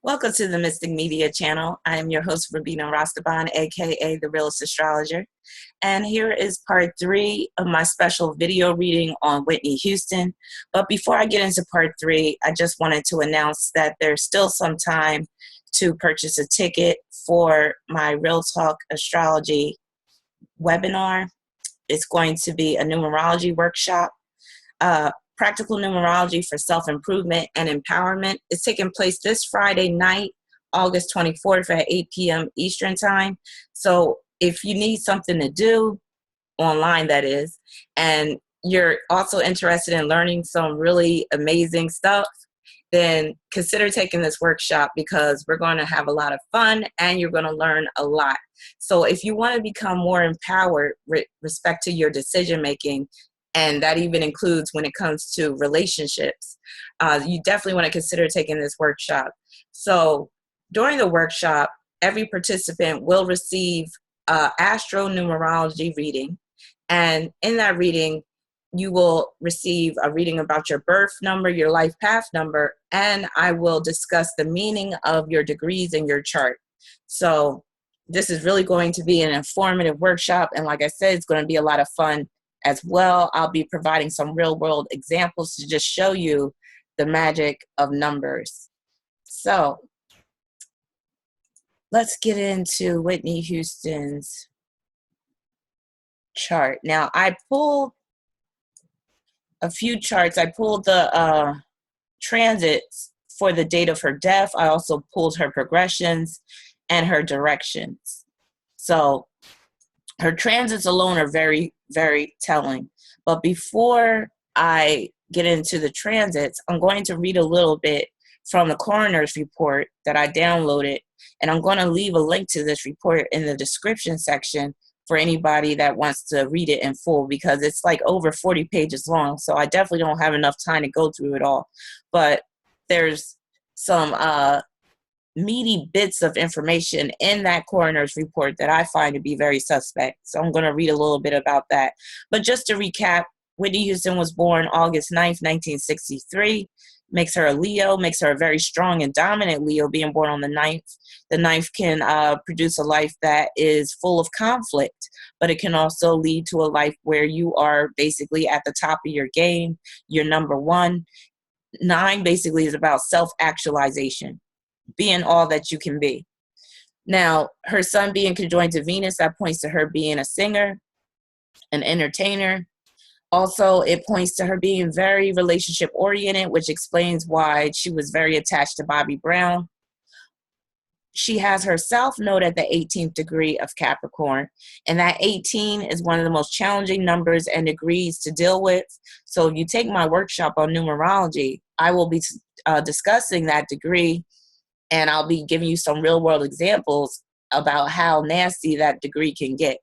Welcome to the Mystic Media channel. I am your host, Rabina Rastaban, aka the Realist Astrologer. And here is part 3 of my special video reading on Whitney Houston. But before I get into part 3, I just wanted to announce that there's still some time to purchase a ticket for my Real Talk Astrology webinar. It's going to be a numerology workshop. Practical numerology for self-improvement and empowerment is taking place this Friday night, August 24th at 8 p.m. Eastern Time. So if you need something to do, online that is, and you're also interested in learning some really amazing stuff, then consider taking this workshop because we're going to have a lot of fun and you're going to learn a lot. So if you want to become more empowered with respect to your decision making, and that even includes when it comes to relationships, you definitely want to consider taking this workshop. So during the workshop, every participant will receive astro-numerology reading. And in that reading, you will receive a reading about your birth number, your life path number, and I will discuss the meaning of your degrees in your chart. So this is really going to be an informative workshop. And like I said, it's going to be a lot of fun as well. I'll be providing some real world examples to just show you the magic of numbers. So let's get into Whitney Houston's chart. Now, I pulled a few charts. I pulled the transits for the date of her death. I also pulled her progressions and her directions. So her transits alone are very, very telling. But before I get into the transits, I'm going to read a little bit from the Coroner's Report that I downloaded. And I'm going to leave a link to this report in the description section for anybody that wants to read it in full, because it's like over 40 pages long. So I definitely don't have enough time to go through it all. But there's some meaty bits of information in that Coroner's Report that I find to be very suspect. So I'm going to read a little bit about that. But just to recap, Whitney Houston was born August 9th, 1963. Makes her a Leo, makes her a very strong and dominant Leo, being born on the 9th. The 9th can produce a life that is full of conflict, but it can also lead to a life where you are basically at the top of your game. You're number one. 9 basically is about self-actualization, being all that you can be. Now, her sun being conjoined to Venus, that points to her being a singer, an entertainer. Also, it points to her being very relationship oriented, which explains why she was very attached to Bobby Brown. She has her South Node at the 18th degree of Capricorn, and that 18 is one of the most challenging numbers and degrees to deal with. So if you take my workshop on numerology, I will be discussing that degree, and I'll be giving you some real world examples about how nasty that degree can get.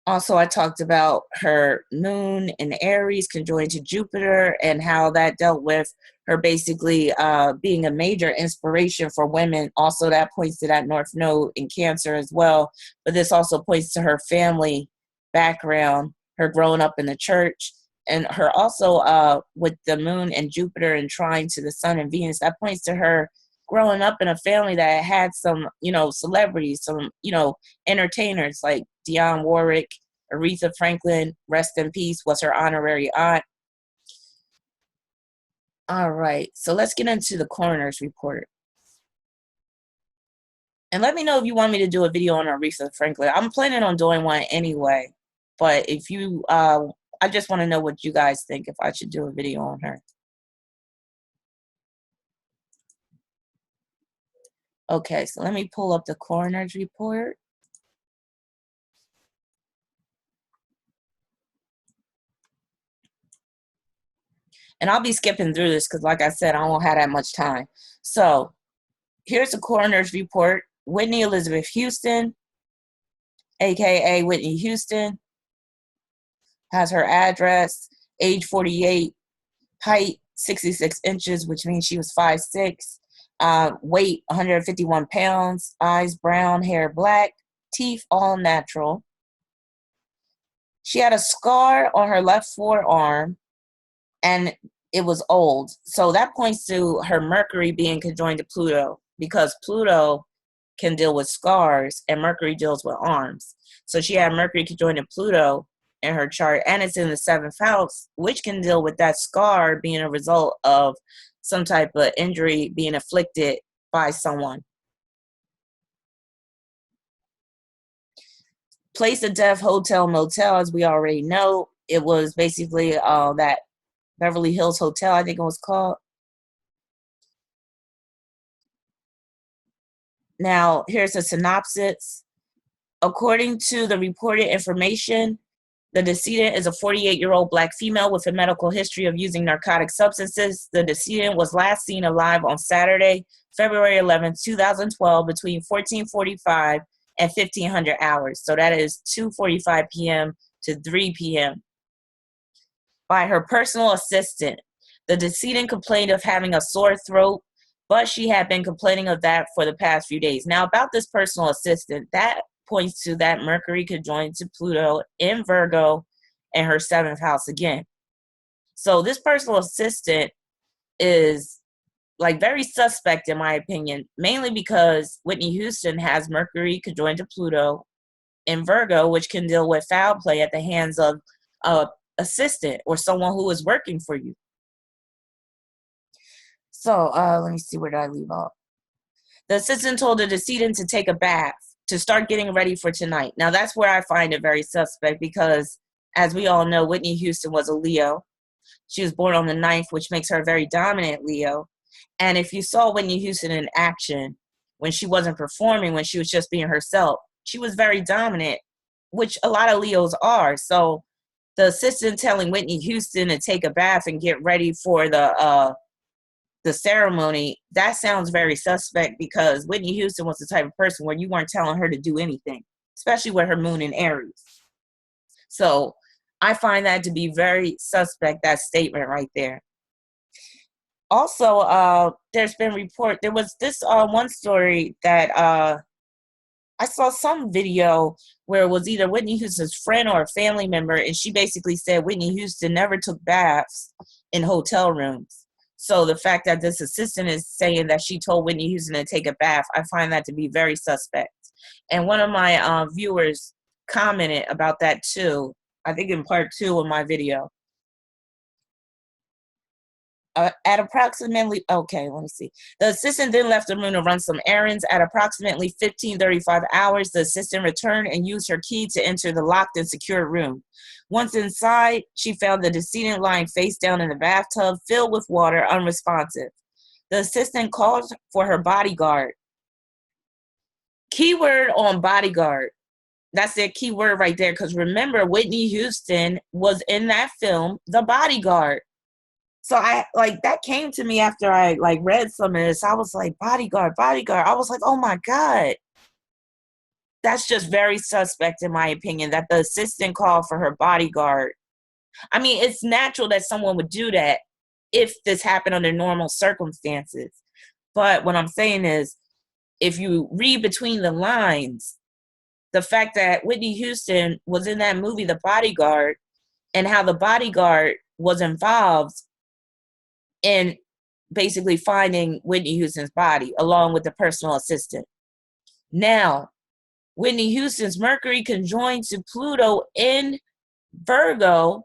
Also, I talked about her moon in Aries conjoined to Jupiter and how that dealt with her basically being a major inspiration for women. Also, that points to that North Node in Cancer as well. But this also points to her family background, her growing up in the church, and her also with the moon and Jupiter and trine to the sun and Venus. That points to her growing up in a family that had some, celebrities, some, entertainers like Dionne Warwick, Aretha Franklin, rest in peace, was her honorary aunt. All right, so let's get into the Coroner's Report. And let me know if you want me to do a video on Aretha Franklin. I'm planning on doing one anyway, but if you, I just want to know what you guys think if I should do a video on her. Okay, so let me pull up the Coroner's Report. And I'll be skipping through this because, like I said, I won't have that much time. So here's the Coroner's Report. Whitney Elizabeth Houston, a.k.a. Whitney Houston, has her address, age 48, height 66 inches, which means she was 5'6", weight 151 pounds, eyes brown, hair black, teeth all natural. She had a scar on her left forearm, and it was old. So that points to her Mercury being conjoined to Pluto, because Pluto can deal with scars and Mercury deals with arms. So she had Mercury conjoined to Pluto in her chart, and it's in the seventh house, which can deal with that scar being a result of some type of injury being afflicted by someone. Place of death, hotel, motel, as we already know. It was basically that Beverly Hills Hotel, I think it was called. Now, here's a synopsis. According to the reported information, the decedent is a 48-year-old Black female with a medical history of using narcotic substances. The decedent was last seen alive on Saturday, February 11, 2012, between 14:45 and 1500 hours. So that is 2:45 p.m. to 3 p.m. by her personal assistant. The decedent complained of having a sore throat, but she had been complaining of that for the past few days. Now, about this personal assistant, that points to that Mercury conjoined to Pluto in Virgo and her seventh house again. So this personal assistant is like very suspect in my opinion, mainly because Whitney Houston has Mercury conjoined to Pluto in Virgo, which can deal with foul play at the hands of a assistant or someone who is working for you. So let me see, where did I leave off? The assistant told the decedent to take a bath to start getting ready for tonight. Now that's where I find it very suspect, because as we all know, Whitney Houston was a Leo. She was born on the 9th, which makes her a very dominant Leo. And if you saw Whitney Houston in action, when she wasn't performing, when she was just being herself, she was very dominant, which a lot of Leos are. So the assistant telling Whitney Houston to take a bath and get ready for the ceremony, that sounds very suspect, because Whitney Houston was the type of person where you weren't telling her to do anything, especially with her moon in Aries. So I find that to be very suspect, that statement right there. Also, there was this one story that I saw some video where it was either Whitney Houston's friend or a family member, and she basically said Whitney Houston never took baths in hotel rooms. So the fact that this assistant is saying that she told Whitney Houston to take a bath, I find that to be very suspect. And one of my viewers commented about that too, I think in part 2 of my video. At approximately, okay, let me see. The assistant then left the room to run some errands. At approximately 15:35 hours, the assistant returned and used her key to enter the locked and secure room. Once inside, she found the decedent lying face down in the bathtub, filled with water, unresponsive. The assistant called for her bodyguard. Keyword on bodyguard. That's their keyword right there, because remember, Whitney Houston was in that film, The Bodyguard. So I like that came to me after I like read some of this. I was like, bodyguard. I was like, oh my God. That's just very suspect in my opinion, that the assistant called for her bodyguard. I mean, it's natural that someone would do that if this happened under normal circumstances. But what I'm saying is, if you read between the lines, the fact that Whitney Houston was in that movie, The Bodyguard, and how the bodyguard was involved in basically finding Whitney Houston's body along with the personal assistant. Now, Whitney Houston's Mercury conjoined to Pluto in Virgo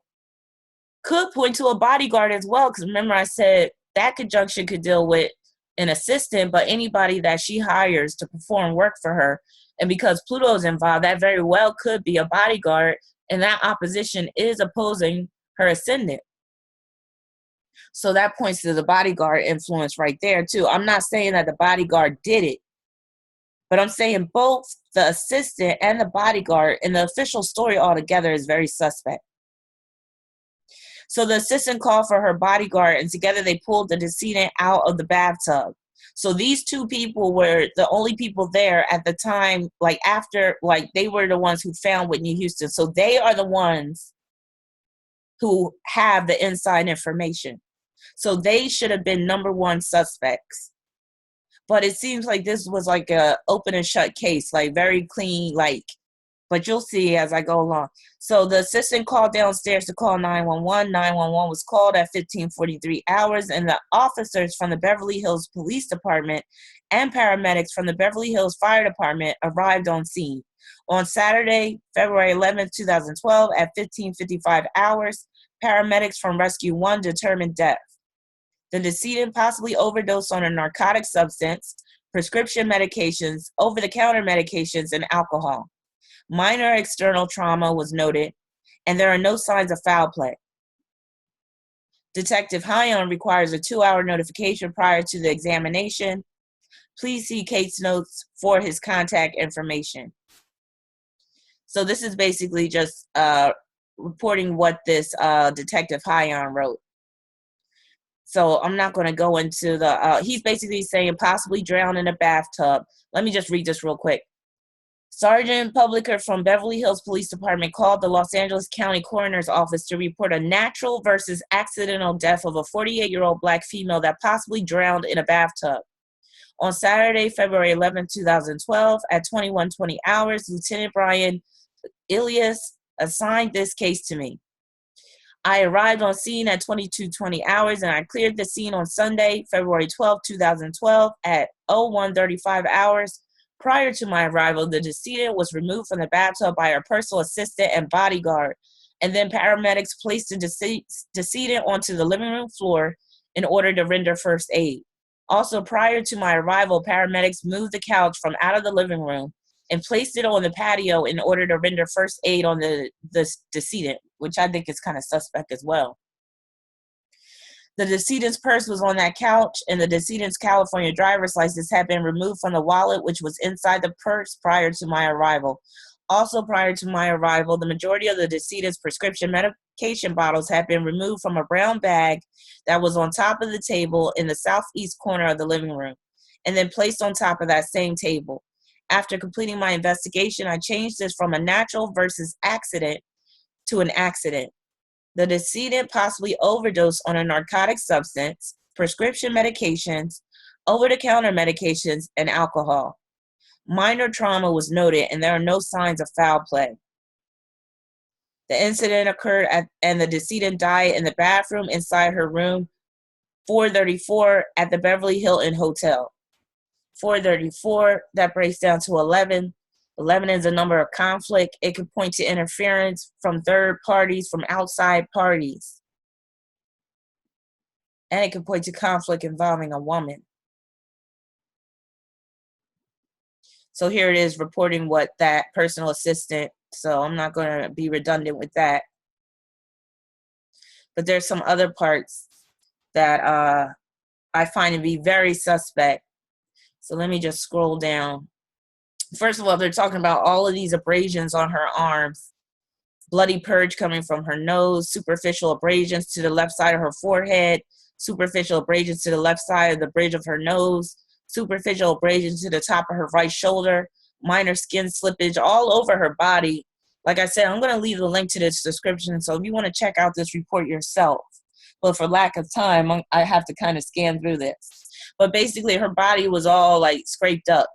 could point to a bodyguard as well, because remember I said that conjunction could deal with an assistant, but anybody that she hires to perform work for her. And because Pluto's involved, that very well could be a bodyguard, and that opposition is opposing her ascendant. So that points to the bodyguard influence right there too. I'm not saying that the bodyguard did it, but I'm saying both the assistant and the bodyguard in the official story altogether is very suspect. So the assistant called for her bodyguard, and together they pulled the decedent out of the bathtub. So these two people were the only people there at the time, like after, like they were the ones who found Whitney Houston. So they are the ones who have the inside information. So they should have been number one suspects. But it seems like this was like a open and shut case, like very clean, like but you'll see as I go along. So the assistant called downstairs to call 911. 911 was called at 15:43 hours, and the officers from the Beverly Hills Police Department and paramedics from the Beverly Hills Fire Department arrived on scene. On Saturday, February 11th, 2012, at 15:55 hours, paramedics from Rescue 1 determined death. The decedent possibly overdosed on a narcotic substance, prescription medications, over-the-counter medications, and alcohol. Minor external trauma was noted, and there are no signs of foul play. Detective Hyon requires a 2-hour notification prior to the examination. Please see case notes for his contact information. So this is basically just reporting what this Detective Hyon wrote. So I'm not going to go into the, he's basically saying possibly drowned in a bathtub. Let me just read this real quick. Sergeant Publicker from Beverly Hills Police Department called the Los Angeles County Coroner's Office to report a natural versus accidental death of a 48-year-old Black female that possibly drowned in a bathtub. On Saturday, February 11, 2012, at 21:20 hours, Lieutenant Brian Ilias assigned this case to me. I arrived on scene at 22:20 hours, and I cleared the scene on Sunday, February 12, 2012, at 01:35 hours. Prior to my arrival, the decedent was removed from the bathtub by her personal assistant and bodyguard, and then paramedics placed the decedent onto the living room floor in order to render first aid. Also, prior to my arrival, paramedics moved the couch from out of the living room and placed it on the patio in order to render first aid on the decedent, which I think is kind of suspect as well. The decedent's purse was on that couch, and the decedent's California driver's license had been removed from the wallet, which was inside the purse prior to my arrival. Also, prior to my arrival, the majority of the decedent's prescription medication bottles had been removed from a brown bag that was on top of the table in the southeast corner of the living room, and then placed on top of that same table. After completing my investigation, I changed this from a natural versus accident to an accident. The decedent possibly overdosed on a narcotic substance, prescription medications, over-the-counter medications, and alcohol. Minor trauma was noted, and there are no signs of foul play. The incident occurred and the decedent died in the bathroom inside her room 434 at the Beverly Hilton Hotel. 434, that breaks down to 11. 11 is a number of conflict. It could point to interference from third parties, from outside parties. And it could point to conflict involving a woman. So here it is reporting what that personal assistant, so I'm not going to be redundant with that. But there's some other parts that I find to be very suspect. So let me just scroll down. First of all, they're talking about all of these abrasions on her arms. Bloody purge coming from her nose, superficial abrasions to the left side of her forehead, superficial abrasions to the left side of the bridge of her nose, superficial abrasions to the top of her right shoulder, minor skin slippage all over her body. Like I said, I'm going to leave the link to this description, so if you want to check out this report yourself. But for lack of time, I have to kind of scan through this. But basically, her body was all like scraped up,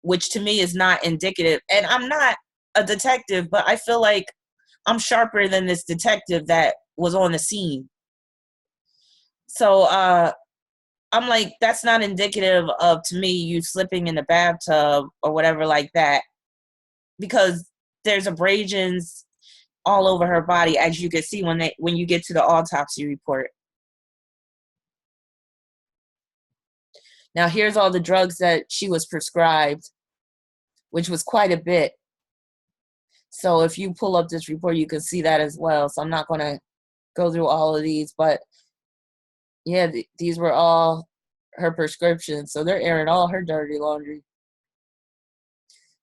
which to me is not indicative. And I'm not a detective, but I feel like I'm sharper than this detective that was on the scene. So I'm like, that's not indicative of, to me, you slipping in the bathtub or whatever like that, because there's abrasions all over her body, as you can see when you get to the autopsy report. Now, here's all the drugs that she was prescribed, which was quite a bit. So if you pull up this report, you can see that as well. So I'm not going to go through all of these, but yeah, these were all her prescriptions. So they're airing all her dirty laundry.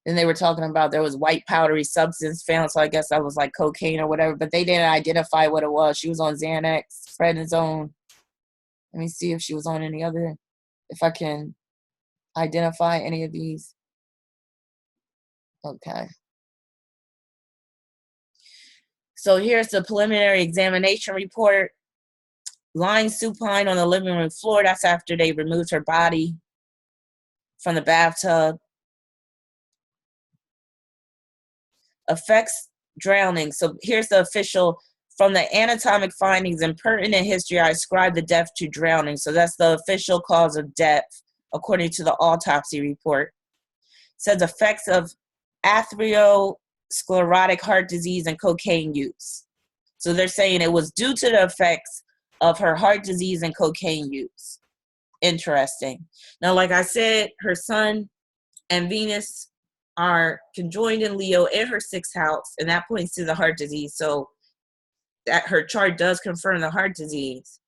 Then they were talking about there was white powdery substance found. So I guess that was like cocaine or whatever, but they didn't identify what it was. She was on Xanax, prednisone. Let me see if she was on any other, if I can identify any of these. Okay. So here's the preliminary examination report. Lying supine on the living room floor. That's after they removed her body from the bathtub. Affects drowning. So here's the official, from the anatomic findings and pertinent history, I ascribe the death to drowning. So that's the official cause of death, according to the autopsy report. It says effects of atherosclerotic heart disease and cocaine use. So they're saying it was due to the effects of her heart disease and cocaine use. Interesting. Now, like I said, her Sun and Venus are conjoined in Leo in her 6th house, and that points to the heart disease. So that her chart does confirm the heart disease.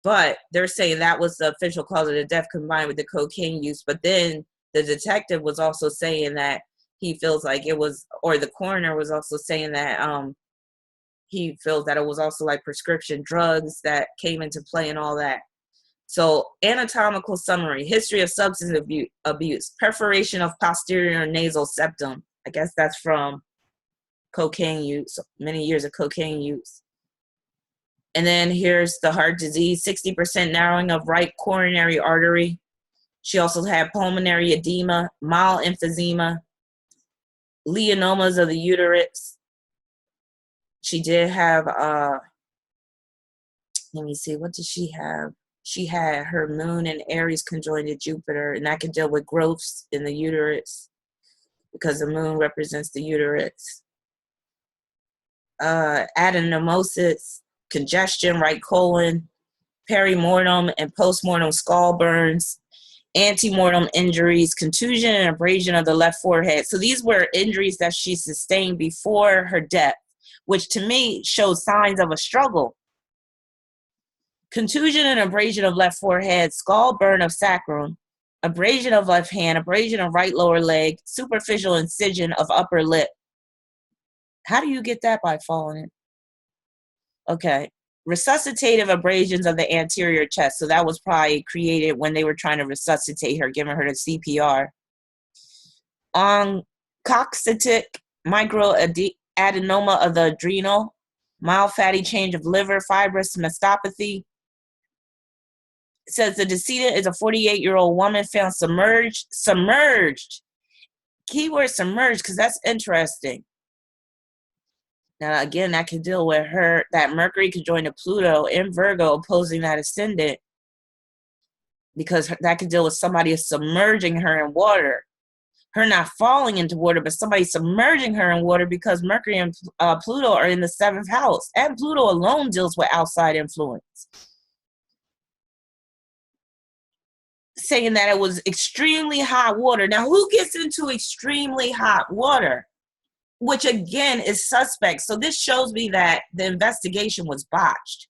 But they're saying that was the official cause of the death combined with the cocaine use. But then the detective was also saying that he feels like it was, or the coroner was also saying that he feels that it was also like prescription drugs that came into play and all that. So anatomical summary: history of substance abuse, perforation of posterior nasal septum. I guess that's from cocaine use, many years of cocaine use. And then here's the heart disease: 60% narrowing of right coronary artery. She also had pulmonary edema, mild emphysema, leonomas of the uterus. She did have, let me see, what did she have? She had her moon and Aries conjoined to Jupiter, and that can deal with growths in the uterus because the moon represents the uterus. Adenomyosis, congestion, right colon, perimortem and postmortem skull burns, antemortem injuries, contusion and abrasion of the left forehead. So these were injuries that she sustained before her death, which to me shows signs of a struggle. Contusion and abrasion of left forehead, skull burn of sacrum, abrasion of left hand, abrasion of right lower leg, superficial incision of upper lip. How do you get that? By falling in? Okay. Resuscitative abrasions of the anterior chest. So that was probably created when they were trying to resuscitate her, giving her the CPR. Oncocytic microadenoma of the adrenal, mild fatty change of liver, fibrous mastopathy. It says the decedent is a 48-year-old woman found submerged. Keyword submerged, because that's interesting. Now, again, that can deal with her, that Mercury conjoined to Pluto in Virgo, opposing that ascendant, because that can deal with somebody submerging her in water. Her not falling into water, but somebody submerging her in water, because Mercury and Pluto are in the 7th house. And Pluto alone deals with outside influence. Saying that it was extremely hot water. Now, who gets into extremely hot water? Which again is suspect. So this shows me that the investigation was botched,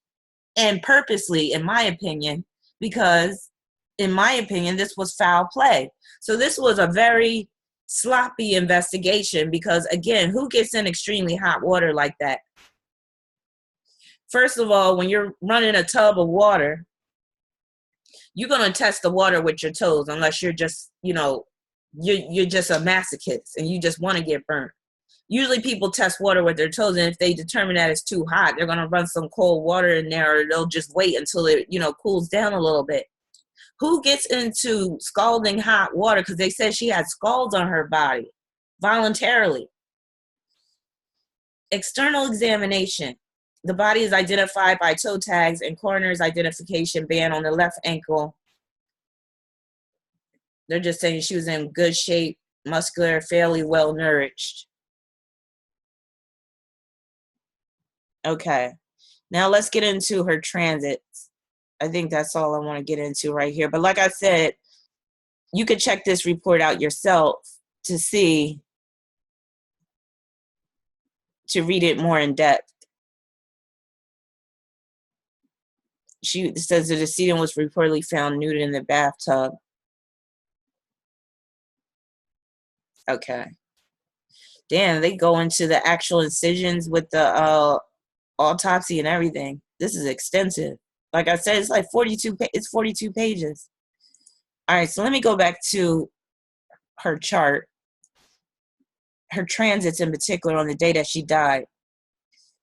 and purposely, in my opinion, because in my opinion, this was foul play. So this was a very sloppy investigation, because again, who gets in extremely hot water like that? First of all, when you're running a tub of water, you're going to test the water with your toes, unless you're just, you're just a masochist and you just want to get burnt. Usually people test water with their toes, and if they determine that it's too hot, they're going to run some cold water in there, or they'll just wait until it, cools down a little bit. Who gets into scalding hot water? Because they said she had scalds on her body voluntarily. External examination. The body is identified by toe tags and coroner's identification band on the left ankle. They're just saying she was in good shape, muscular, fairly well nourished. Okay, now let's get into her transits. I think that's all I want to get into right here. But like I said, you could check this report out yourself to see, to read it more in depth. She says the decedent was reportedly found nude in the bathtub. Okay. Damn, they go into the actual incisions with the autopsy and everything. This is extensive. Like I said, it's like 42 pages. All right, so let me go back to her chart. Her transits in particular on the day that she died.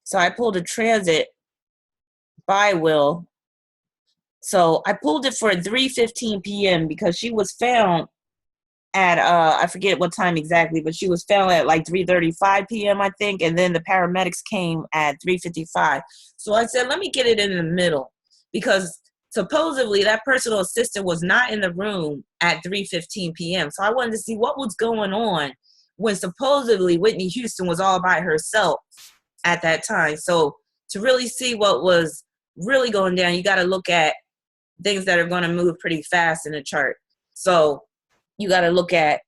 So I pulled a transit by will. So I pulled it for 3:15 p.m. because she was found at I forget what time exactly, but she was found at like 3:35 p.m. I think, and then the paramedics came at 3:55. So I said, let me get it in the middle, because supposedly that personal assistant was not in the room at 3:15 p.m. So I wanted to see what was going on when supposedly Whitney Houston was all by herself at that time. So to really see what was really going down, you got to look at things that are going to move pretty fast in the chart. So you got to look at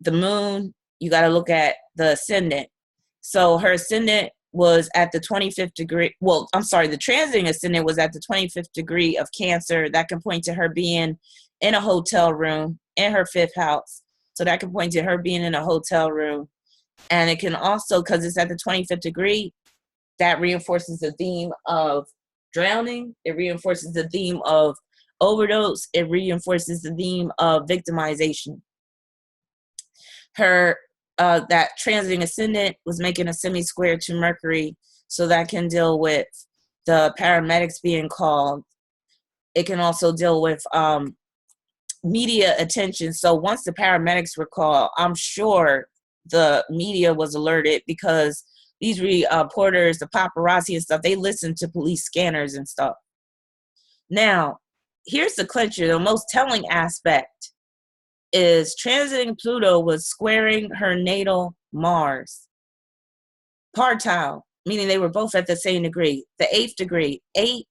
the moon, you got to look at the ascendant. So her ascendant was at the 25th degree. Well, I'm sorry, the transiting ascendant was at the 25th degree of Cancer. That can point to her being in a hotel room in her 5th house. So that can point to her being in a hotel room. And it can also, because it's at the 25th degree, that reinforces the theme of drowning. It reinforces the theme of overdose. It reinforces the theme of victimization. Her that transiting ascendant was making a semi-square to Mercury, so that can deal with the paramedics being called. It can also deal with media attention. So once the paramedics were called, I'm sure the media was alerted, because these reporters, the paparazzi and stuff, they listen to police scanners and stuff. Now, here's the clincher. The most telling aspect is transiting Pluto was squaring her natal Mars. Partile, meaning they were both at the same degree. The 8th degree, 8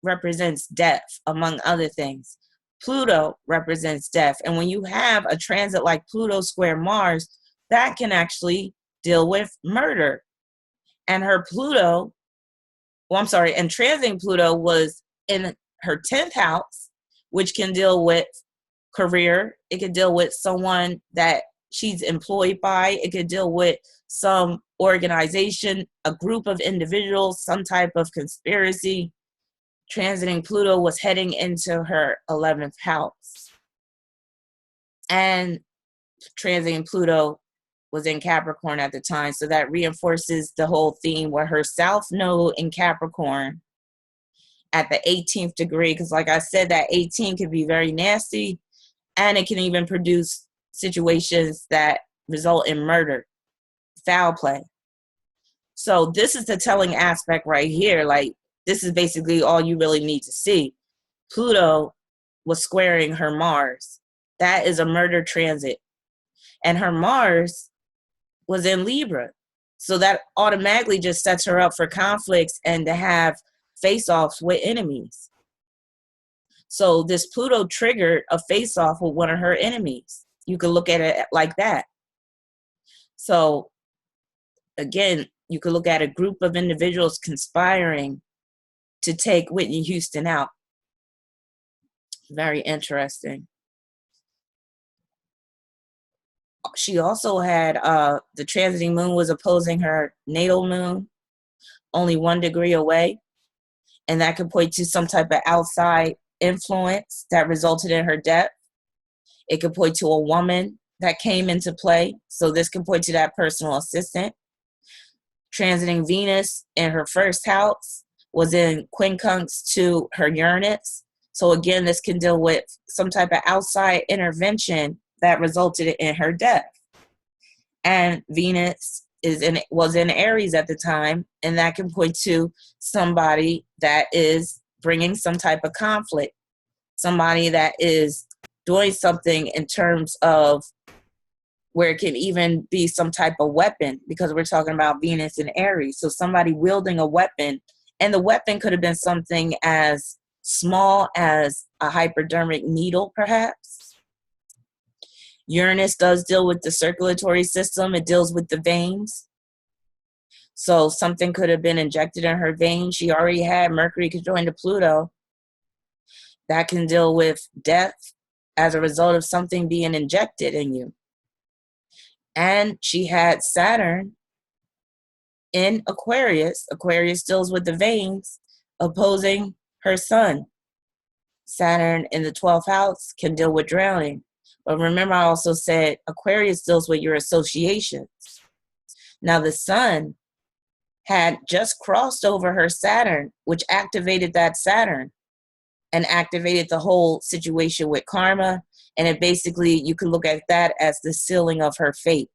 represents death, among other things. Pluto represents death. And when you have a transit like Pluto square Mars, that can actually deal with murder. And her Pluto, and transiting Pluto was in her 10th house, which can deal with career. It could deal with someone that she's employed by. It could deal with some organization, a group of individuals, some type of conspiracy. Transiting Pluto was heading into her 11th house. And transiting Pluto was in Capricorn at the time. So that reinforces the whole theme where her South Node in Capricorn at the 18th degree, because like I said, that 18 can be very nasty, and it can even produce situations that result in murder, foul play. So this is the telling aspect right here. Like, this is basically all you really need to see. Pluto was squaring her Mars. That is a murder transit. And her Mars was in Libra. So that automatically just sets her up for conflicts and to have face-offs with enemies. So this Pluto triggered a face-off with one of her enemies. You could look at it like that. So again, you could look at a group of individuals conspiring to take Whitney Houston out. Very interesting. She also had the transiting moon was opposing her natal moon, only 1 degree away. And that could point to some type of outside influence that resulted in her death. It could point to a woman that came into play. So this can point to that personal assistant. Transiting Venus in her 1st house was in quincunx to her Uranus. So again, this can deal with some type of outside intervention that resulted in her death. And Venus was in Aries at the time, and that can point to somebody that is bringing some type of conflict, somebody that is doing something in terms of where it can even be some type of weapon, because we're talking about Venus and Aries. So somebody wielding a weapon, and the weapon could have been something as small as a hypodermic needle, perhaps. Uranus does deal with the circulatory system. It deals with the veins. So something could have been injected in her veins. She already had Mercury conjoined to Pluto. That can deal with death as a result of something being injected in you. And she had Saturn in Aquarius. Aquarius deals with the veins, opposing her sun. Saturn in the 12th house can deal with drowning. But remember, I also said Aquarius deals with your associations. Now, the sun had just crossed over her Saturn, which activated that Saturn and activated the whole situation with karma And it basically, you could look at that as the sealing of her fate,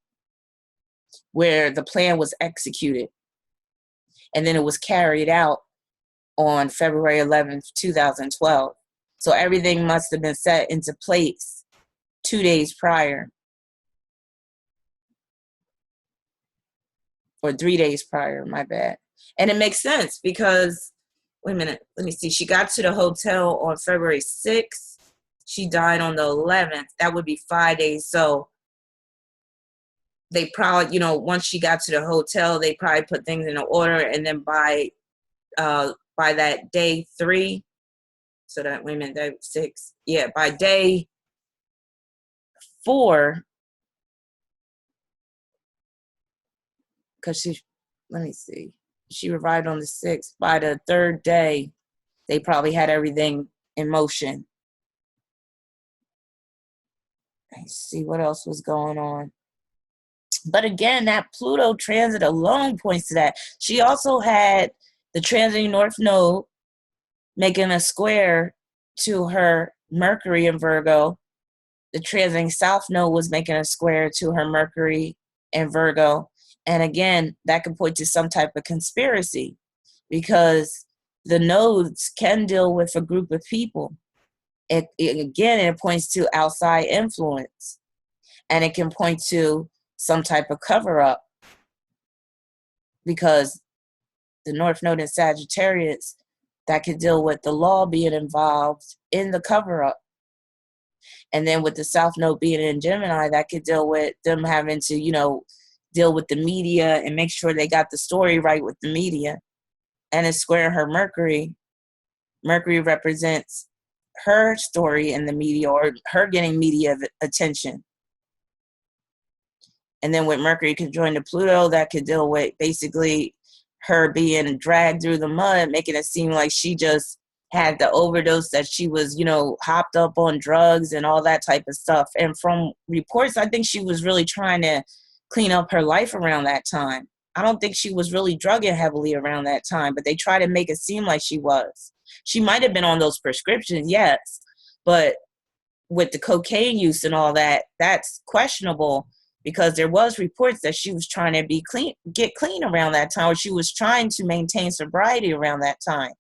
where the plan was executed. And then it was carried out on February 11th, 2012. So everything must have been set into place 2 days prior, or 3 days prior, my bad. And it makes sense because, wait a minute, let me see. She got to the hotel on February 6th. She died on the 11th. That would be 5 days. So they probably, once she got to the hotel, they probably put things in order. And then by that day 3, so that, wait a minute, that 6. Yeah, by day 4, because let me see. She arrived on the 6th. By the 3rd day, they probably had everything in motion. Let's see what else was going on. But again, that Pluto transit alone points to that. She also had the transiting North Node making a square to her Mercury in Virgo. The transiting South Node was making a square to her Mercury in Virgo. And again, that could point to some type of conspiracy, because the nodes can deal with a group of people. It points to outside influence, and it can point to some type of cover-up, because the North Node in Sagittarius, that could deal with the law being involved in the cover-up. And then with the South Node being in Gemini, that could deal with them having to, deal with the media and make sure they got the story right with the media. And it's square her Mercury. Mercury represents her story in the media, or her getting media attention. And then with Mercury conjoined to Pluto, that could deal with basically her being dragged through the mud, making it seem like she just had the overdose, that she was, hopped up on drugs and all that type of stuff. And from reports, I think she was really trying to clean up her life around that time. I don't think she was really drugging heavily around that time, but they try to make it seem like she was. She might have been on those prescriptions, yes, but with the cocaine use and all that, that's questionable, because there was reports that she was trying to get clean around that time, or she was trying to maintain sobriety around that time.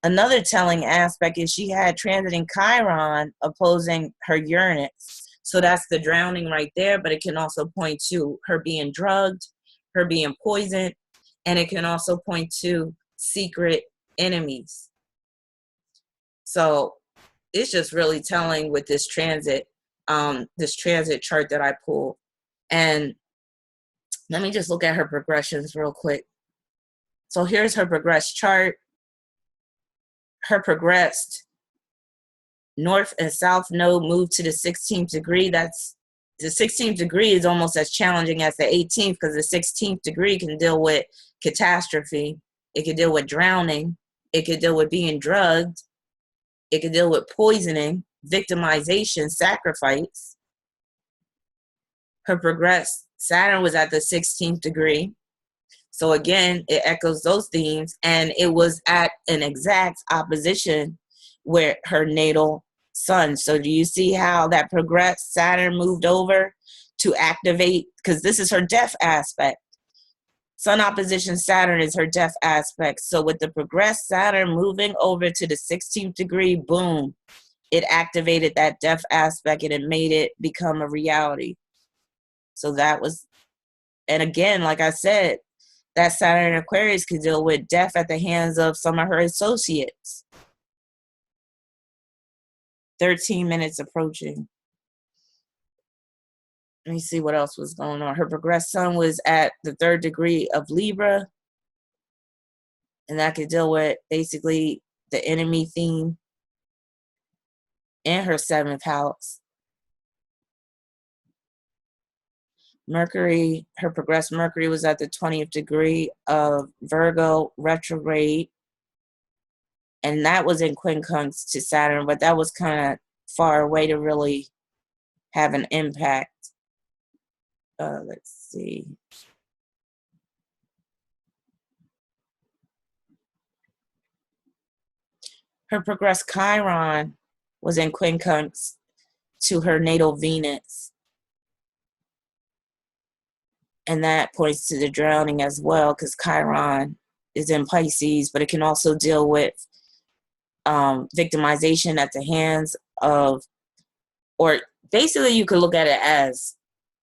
Another telling aspect is she had transiting Chiron opposing her Uranus. So that's the drowning right there, but it can also point to her being drugged, her being poisoned, and it can also point to secret enemies. So it's just really telling with this transit chart that I pulled. And let me just look at her progressions real quick. So here's her progressed chart. Her progressed North and South Node moved to the 16th degree. That's the 16th degree is almost as challenging as the 18th, because the 16th degree can deal with catastrophe. It can deal with drowning. It could deal with being drugged. It could deal with poisoning, victimization, sacrifice. Her progressed Saturn was at the 16th degree. So again, it echoes those themes, and it was at an exact opposition where her natal sun. So do you see how that progressed Saturn moved over to activate? Because this is her death aspect. Sun opposition Saturn is her death aspect. So with the progressed Saturn moving over to the 16th degree, boom, it activated that death aspect, and it made it become a reality. So that was, and again, like I said, that Saturn in Aquarius could deal with death at the hands of some of her associates. 13 minutes approaching. Let me see what else was going on. Her progressed sun was at the 3rd degree of Libra, and that could deal with basically the enemy theme in her 7th house. Mercury, her progressed Mercury was at the 20th degree of Virgo retrograde, and that was in quincunx to Saturn, but that was kind of far away to really have an impact. Let's see. Her progressed Chiron was in quincunx to her natal Venus. And that points to the drowning as well, because Chiron is in Pisces, but it can also deal with victimization at the hands of, or basically you could look at it as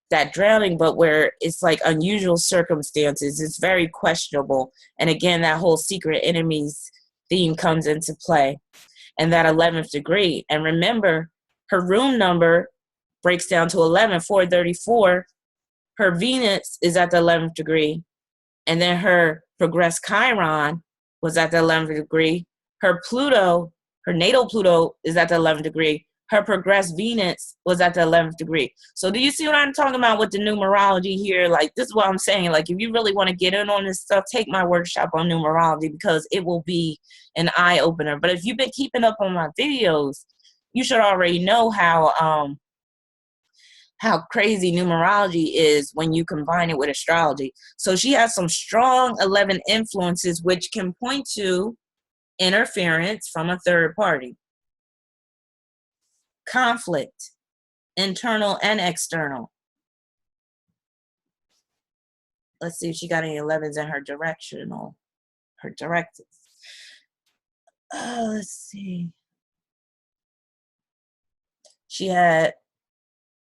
that drowning, but where it's like unusual circumstances. It's very questionable. And again, that whole secret enemies theme comes into play. And that 11th degree. And remember, her room number breaks down to 11, 434. Her Venus is at the 11th degree. And then her progressed Chiron was at the 11th degree. Her Pluto, her natal Pluto is at the 11th degree. Her progressed Venus was at the 11th degree. So do you see what I'm talking about with the numerology here? Like, this is what I'm saying. Like, if you really want to get in on this stuff, take my workshop on numerology, because it will be an eye-opener. But if you've been keeping up on my videos, you should already know how crazy numerology is when you combine it with astrology. So she has some strong 11 influences, which can point to interference from a third party, conflict, internal and external. Let's see if she got any 11s in her directional, her directives. Let's see. She had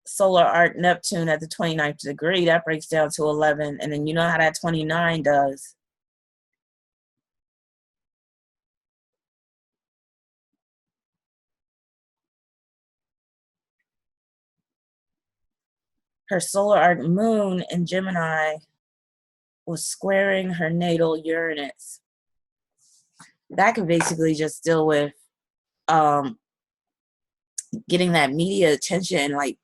solar arc Neptune at the 29th degree. That breaks down to 11. And then you know how that 29 does. Her solar arc moon in Gemini was squaring her natal Uranus. That could basically just deal with getting that media attention, like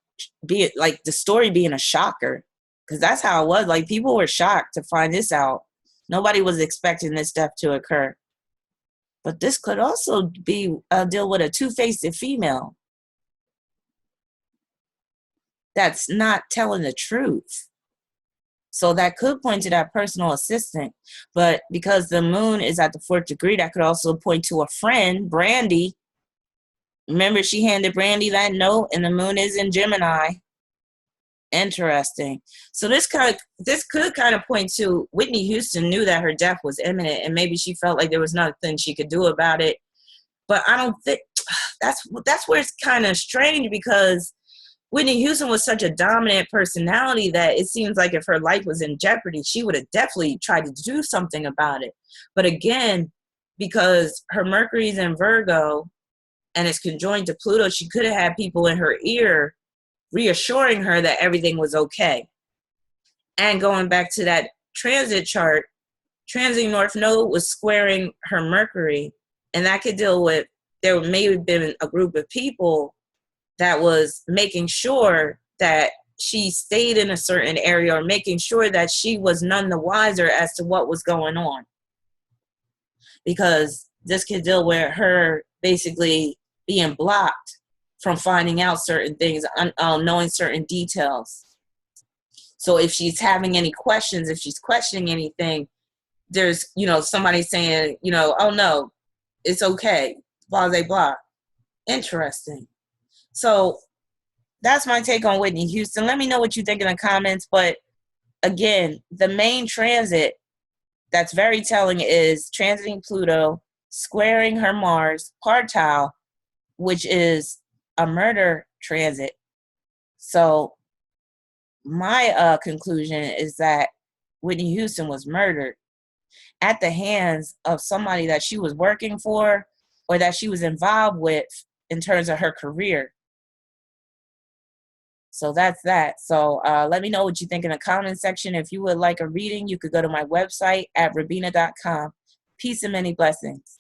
be it like the story being a shocker, because that's how it was. Like, people were shocked to find this out. Nobody was expecting this death to occur. But this could also be deal with a two-faced female that's not telling the truth. So that could point to that personal assistant. But because the moon is at the 4th degree, that could also point to a friend, Brandy. Remember, she handed Brandy that note, and the moon is in Gemini. Interesting. So this could kind of point to Whitney Houston knew that her death was imminent, and maybe she felt like there was nothing she could do about it. But I don't think that's where it's kind of strange, because Whitney Houston was such a dominant personality that it seems like if her life was in jeopardy, she would have definitely tried to do something about it. But again, because her Mercury's in Virgo and it's conjoined to Pluto, she could have had people in her ear reassuring her that everything was okay. And going back to that transit chart, transit North Node was squaring her Mercury, and that could deal with, there may have been a group of people that was making sure that she stayed in a certain area, or making sure that she was none the wiser as to what was going on. Because this could deal with her basically being blocked from finding out certain things, knowing certain details. So if she's having any questions, if she's questioning anything, there's, somebody saying, oh no, it's okay, blah, blah, blah. Interesting. So that's my take on Whitney Houston. Let me know what you think in the comments. But again, the main transit that's very telling is transiting Pluto, squaring her Mars, partile, which is a murder transit. So my conclusion is that Whitney Houston was murdered at the hands of somebody that she was working for, or that she was involved with in terms of her career. So that's that. So let me know what you think in the comment section. If you would like a reading, you could go to my website at rabina.com. Peace and many blessings.